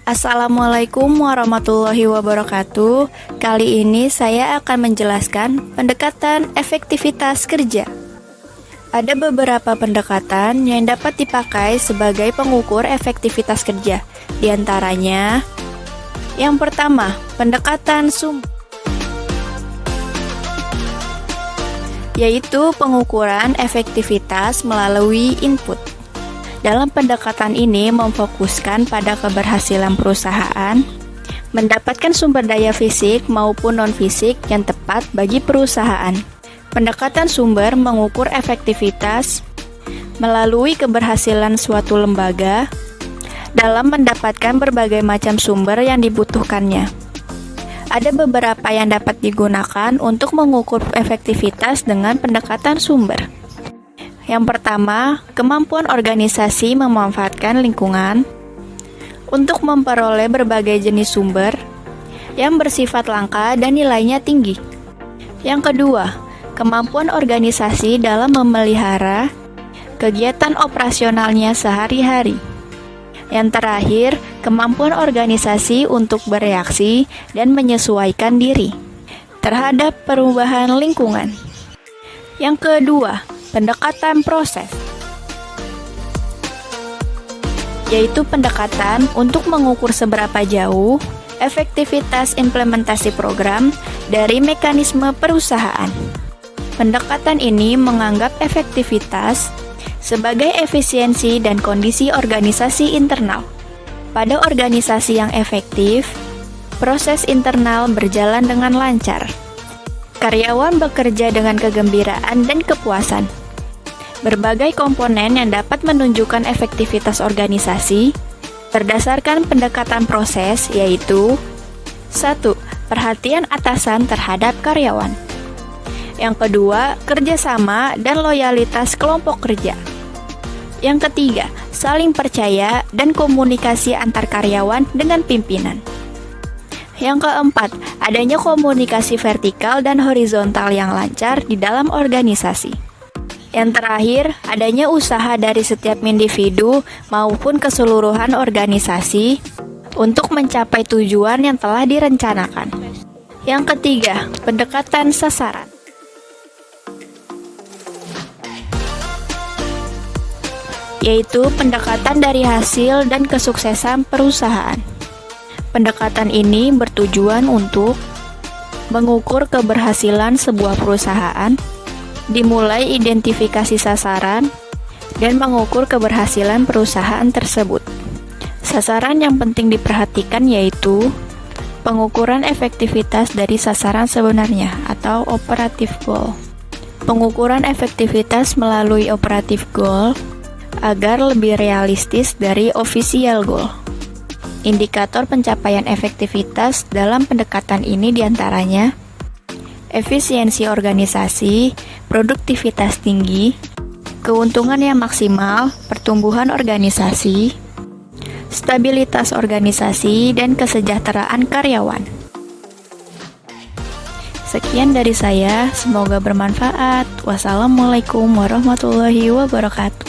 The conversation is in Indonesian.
Assalamualaikum warahmatullahi wabarakatuh. Kali ini saya akan menjelaskan pendekatan efektivitas kerja. Ada beberapa pendekatan yang dapat dipakai sebagai pengukur efektivitas kerja. Di antaranya, yang pertama, pendekatan sumber, yaitu pengukuran efektivitas melalui input. Dalam pendekatan ini memfokuskan pada keberhasilan perusahaan mendapatkan sumber daya fisik maupun non-fisik yang tepat bagi perusahaan. Pendekatan sumber mengukur efektivitas melalui keberhasilan suatu lembaga dalam mendapatkan berbagai macam sumber yang dibutuhkannya. Ada beberapa yang dapat digunakan untuk mengukur efektivitas dengan pendekatan sumber. Yang pertama, kemampuan organisasi memanfaatkan lingkungan untuk memperoleh berbagai jenis sumber yang bersifat langka dan nilainya tinggi. Yang kedua, kemampuan organisasi dalam memelihara kegiatan operasionalnya sehari-hari. Yang terakhir, kemampuan organisasi untuk bereaksi dan menyesuaikan diri terhadap perubahan lingkungan. Yang kedua, pendekatan proses, yaitu pendekatan untuk mengukur seberapa jauh efektivitas implementasi program dari mekanisme perusahaan. Pendekatan ini menganggap efektivitas sebagai efisiensi dan kondisi organisasi internal. Pada organisasi yang efektif, proses internal berjalan dengan lancar. Karyawan bekerja dengan kegembiraan dan kepuasan. Berbagai komponen yang dapat menunjukkan efektivitas organisasi berdasarkan pendekatan proses, yaitu 1. Perhatian atasan terhadap karyawan. Yang kedua, kerjasama dan loyalitas kelompok kerja. Yang ketiga, saling percaya dan komunikasi antar karyawan dengan pimpinan. Yang keempat, adanya komunikasi vertikal dan horizontal yang lancar di dalam organisasi. Yang terakhir, adanya usaha dari setiap individu maupun keseluruhan organisasi untuk mencapai tujuan yang telah direncanakan. Yang ketiga, pendekatan sasaran, yaitu pendekatan dari hasil dan kesuksesan perusahaan. Pendekatan ini bertujuan untuk mengukur keberhasilan sebuah perusahaan, dimulai identifikasi sasaran, dan mengukur keberhasilan perusahaan tersebut. Sasaran yang penting diperhatikan yaitu pengukuran efektivitas dari sasaran sebenarnya atau operative goal. Pengukuran efektivitas melalui operative goal agar lebih realistis dari official goal. Indikator pencapaian efektivitas dalam pendekatan ini diantaranya efisiensi organisasi, produktivitas tinggi, keuntungan yang maksimal, pertumbuhan organisasi, stabilitas organisasi, dan kesejahteraan karyawan. Sekian dari saya, semoga bermanfaat. Wassalamualaikum warahmatullahi wabarakatuh.